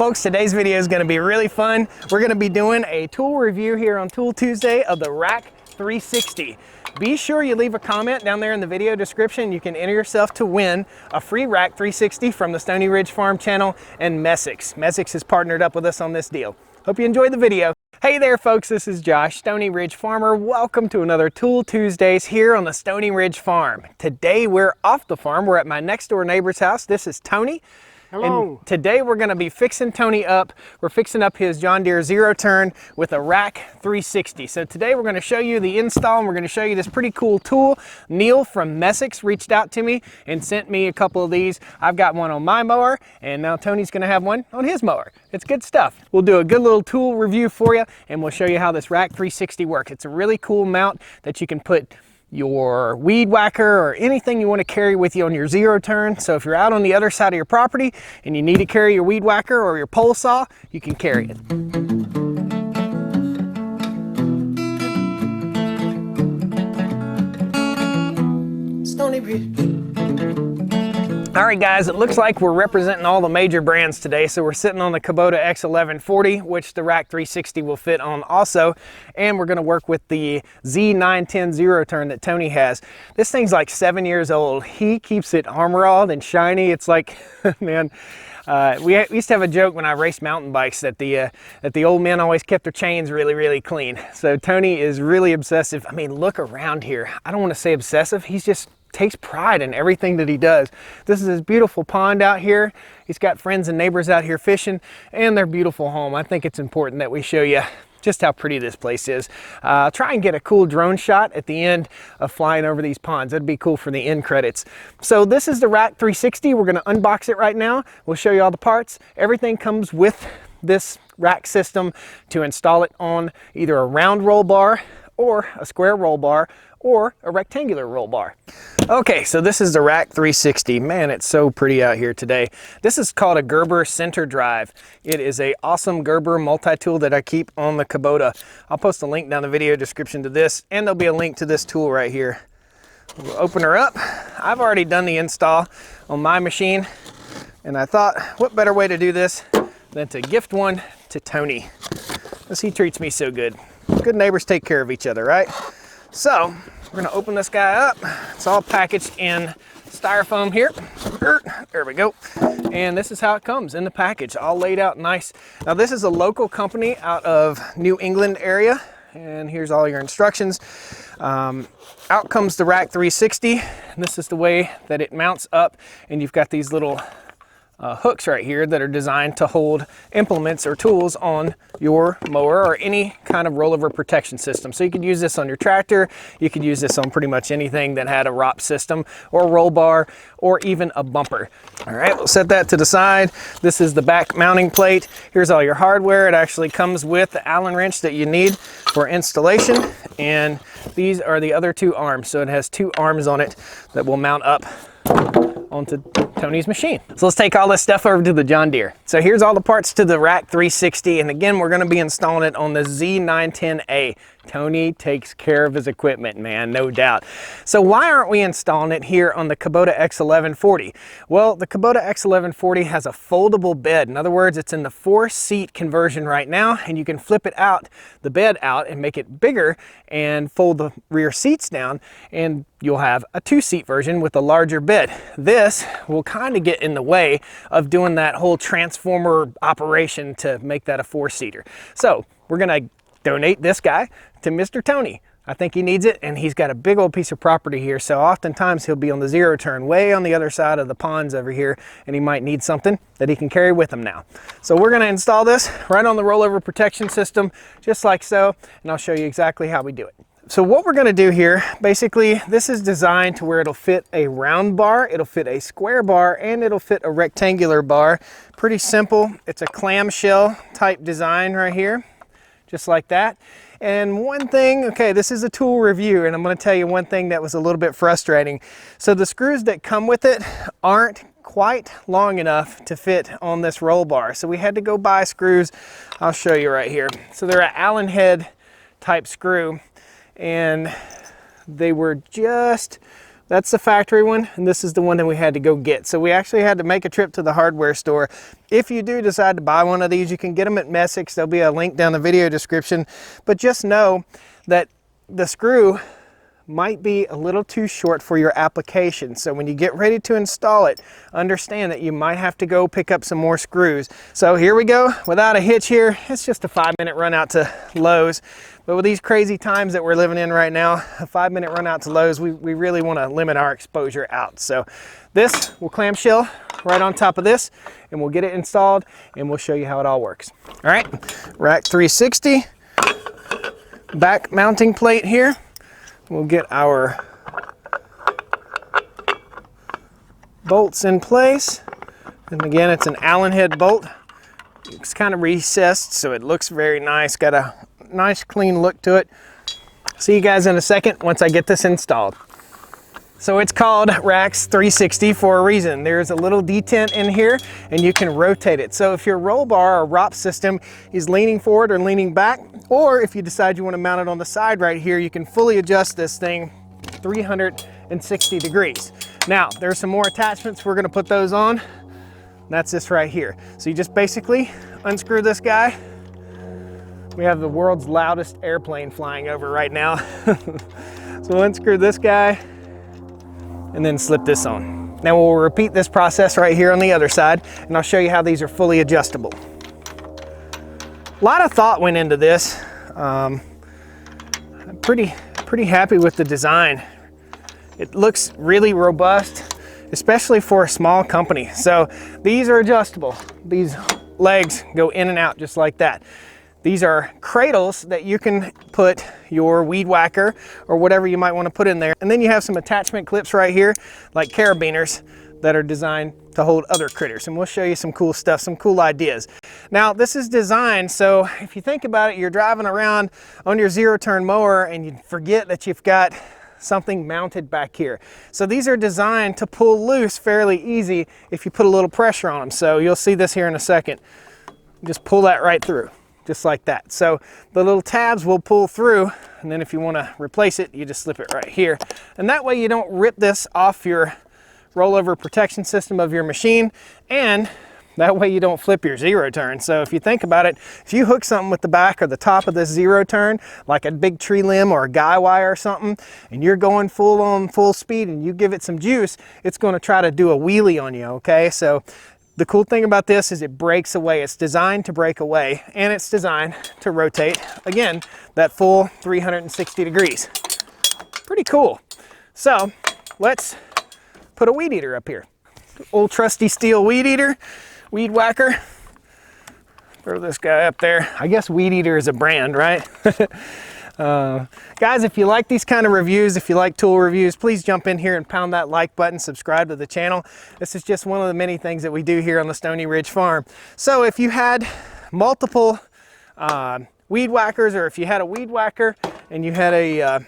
Folks, today's video is going to be really fun. We're going to be doing a tool review here on Tool Tuesday of the Rack 360. Be sure you leave a comment down there in the video description. You can enter yourself to win a free Rack 360 from the Stoney Ridge Farm channel and Messicks. Messicks has partnered up with us on this deal. Hope you enjoyed the video. Hey there folks, this is Josh, Stoney Ridge Farmer. Welcome to another Tool Tuesdays here on the Stoney Ridge Farm. Today we're off the farm. We're at my next door neighbor's house. This is Tony. Hello. And today we're going to be fixing Tony up. We're fixing up his John Deere zero turn with a Rack 360. So today we're going to show you the install and we're going to show you this pretty cool tool. Neil from Messicks reached out to me and sent me a couple of these. I've got one on my mower and now Tony's going to have one on his mower. It's good stuff. We'll do a good little tool review for you and we'll show you how this Rack 360 works. It's a really cool mount that you can put your weed whacker or anything you want to carry with you on your zero turn. So if you're out on the other side of your property and you need to carry your weed whacker or your pole saw, you can carry it. Stoney Ridge. All right guys, it looks like we're representing all the major brands today. So we're sitting on the Kubota X1140, which the Rack 360 will fit on also. And we're gonna work with the Z910 zero turn that Tony has. This thing's like 7 years old. He keeps it armor-alled and shiny. It's like, man, we used to have a joke when I raced mountain bikes that the old men always kept their chains really, really clean. So Tony is really obsessive. I mean, look around here. I don't wanna say obsessive. He's just takes pride in everything that he does. This is his beautiful pond out here. He's got friends and neighbors out here fishing and their beautiful home. I think it's important that we show you just how pretty this place is. Try and get a cool drone shot at the end of flying over these ponds. That'd be cool for the end credits. So this is the Rack 360. We're gonna unbox it right now. We'll show you all the parts. Everything comes with this rack system to install it on either a round roll bar or a square roll bar or a rectangular roll bar. Okay, so this is the Rack 360. Man, it's so pretty out here today. This is called a Gerber center drive. It is a awesome Gerber multi-tool that I keep on the Kubota. I'll post a link down the video description to this, and there'll be a link to this tool right here. We'll open her up. I've already done the install on my machine, and I thought, what better way to do this than to gift one to Tony, as he treats me so good. Good neighbors take care of each other, right? So we're gonna open this guy up. It's all packaged in styrofoam here. There we go. And this is how it comes in the package, all laid out nice. Now this is a local company out of New England area. And here's all your instructions. Out comes the Rack 360. And this is the way that it mounts up. And you've got these little hooks right here that are designed to hold implements or tools on your mower or any kind of rollover protection system. So you could use this on your tractor, you could use this on pretty much anything that had a ROP system or a roll bar or even a bumper. All right, we'll set that to the side. This is the back mounting plate. Here's all your hardware. It actually comes with the Allen wrench that you need for installation. And these are the other two arms. So it has two arms on it that will mount up onto Tony's machine. So let's take all this stuff over to the John Deere. So here's all the parts to the Rack 360. And again, we're gonna be installing it on the Z910A. Tony takes care of his equipment, man, no doubt. So why aren't we installing it here on the Kubota X1140? Well, the Kubota X1140 has a foldable bed. In other words, it's in the 4-seat conversion right now, and you can flip it out, the bed out, and make it bigger and fold the rear seats down, and you'll have a 2-seat version with a larger bed. This will kind of get in the way of doing that whole transformer operation to make that a 4-seater. So we're gonna donate this guy to Mr. Tony. I think he needs it, and he's got a big old piece of property here, so oftentimes he'll be on the zero turn way on the other side of the ponds over here, and he might need something that he can carry with him now. So we're gonna install this right on the rollover protection system, just like so, and I'll show you exactly how we do it. So what we're gonna do here, basically, this is designed to where it'll fit a round bar, it'll fit a square bar, and it'll fit a rectangular bar. Pretty simple. It's a clamshell type design right here, just like that. And one thing, okay, this is a tool review, and I'm gonna tell you one thing that was a little bit frustrating. So the screws that come with it aren't quite long enough to fit on this roll bar. So we had to go buy screws. I'll show you right here. So they're an Allen head type screw, and they were just That's the factory one, and this is the one that we had to go get. So we actually had to make a trip to the hardware store. If you do decide to buy one of these, you can get them at Messicks. There'll be a link down the video description. But just know that the screw might be a little too short for your application. So when you get ready to install it, understand that you might have to go pick up some more screws. So here we go, without a hitch here. It's just a 5-minute run out to Lowe's. But with these crazy times that we're living in right now, a 5-minute run out to Lowe's, we really want to limit our exposure out. So this will clamshell right on top of this, and we'll get it installed, and we'll show you how it all works. All right, rack 360, back mounting plate here. We'll get our bolts in place. And again, it's an Allen head bolt. It's kind of recessed, so it looks very nice. Got a nice clean look to it. See you guys in a second once I get this installed. So it's called Racks 360 for a reason. There's a little detent in here and you can rotate it. So if your roll bar or ROP system is leaning forward or leaning back, or if you decide you want to mount it on the side right here, you can fully adjust this thing 360 degrees. Now, there's some more attachments. We're going to put those on. That's this right here. So you just basically unscrew this guy. We have the world's loudest airplane flying over right now. So unscrew this guy and then slip this on. Now we'll repeat this process right here on the other side, and I'll show you how these are fully adjustable. A lot of thought went into this. I'm pretty happy with the design. It looks really robust, especially for a small company. So these are adjustable. These legs go in and out just like that. These are cradles that you can put your weed whacker or whatever you might want to put in there. And then you have some attachment clips right here, like carabiners, that are designed to hold other critters. And we'll show you some cool stuff, some cool ideas. Now, this is designed, so if you think about it, you're driving around on your zero-turn mower and you forget that you've got something mounted back here. So these are designed to pull loose fairly easy if you put a little pressure on them. So you'll see this here in a second. Just pull that right through, just like that. So the little tabs will pull through, and then if you want to replace it, you just slip it right here. And that way you don't rip this off your rollover protection system of your machine, and that way you don't flip your zero turn. So if you think about it, if you hook something with the back or the top of this zero turn, like a big tree limb or a guy wire or something, and you're going full speed and you give it some juice, it's going to try to do a wheelie on you, okay? So the cool thing about this is it breaks away. It's designed to break away, and it's designed to rotate, again, that full 360 degrees. Pretty cool. So let's put a weed eater up here. Old trusty steel weed eater, weed whacker. Throw this guy up there. I guess Weed Eater is a brand, right? Guys, if you like these kind of reviews, if you like tool reviews, please jump in here and pound that like button, subscribe to the channel. This is just one of the many things that we do here on the Stoney Ridge Farm. So if you had multiple weed whackers, or if you had a weed whacker and you had a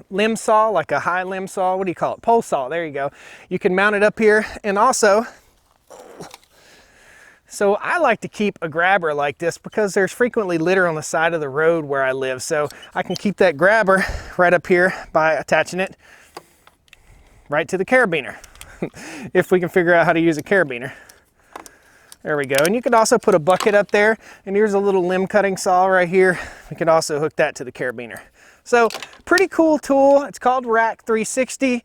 limb saw, like a high limb saw, what do you call it? Pole saw, there you go. You can mount it up here. And also, so I like to keep a grabber like this because there's frequently litter on the side of the road where I live. So I can keep that grabber right up here by attaching it right to the carabiner. If we can figure out how to use a carabiner. There we go. And you could also put a bucket up there, and here's a little limb cutting saw right here. We could also hook that to the carabiner. So pretty cool tool. It's called Rack 360.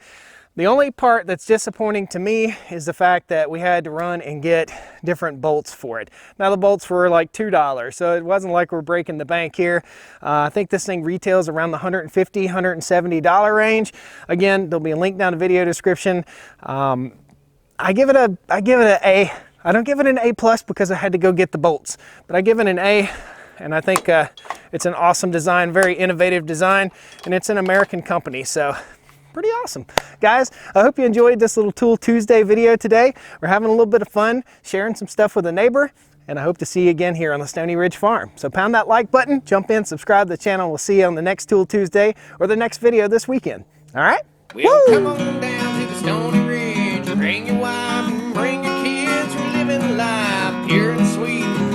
The only part that's disappointing to me is the fact that we had to run and get different bolts for it. Now the bolts were like $2, so it wasn't like we're breaking the bank here. I think this thing retails around the $150, $170 range. Again, there'll be a link down in the video description. I give it an A. I don't give it an A+ because I had to go get the bolts, but I give it an A. And I think it's an awesome design, very innovative design, and it's an American company, so pretty awesome. Guys, I hope you enjoyed this little Tool Tuesday video today. We're having a little bit of fun sharing some stuff with a neighbor, and I hope to see you again here on the Stoney Ridge Farm. So pound that like button, jump in, subscribe to the channel. We'll see you on the next Tool Tuesday or the next video this weekend. All right? Well, come on down to the Stoney Ridge, bring your wife and bring your kids. We're living life pure and sweet.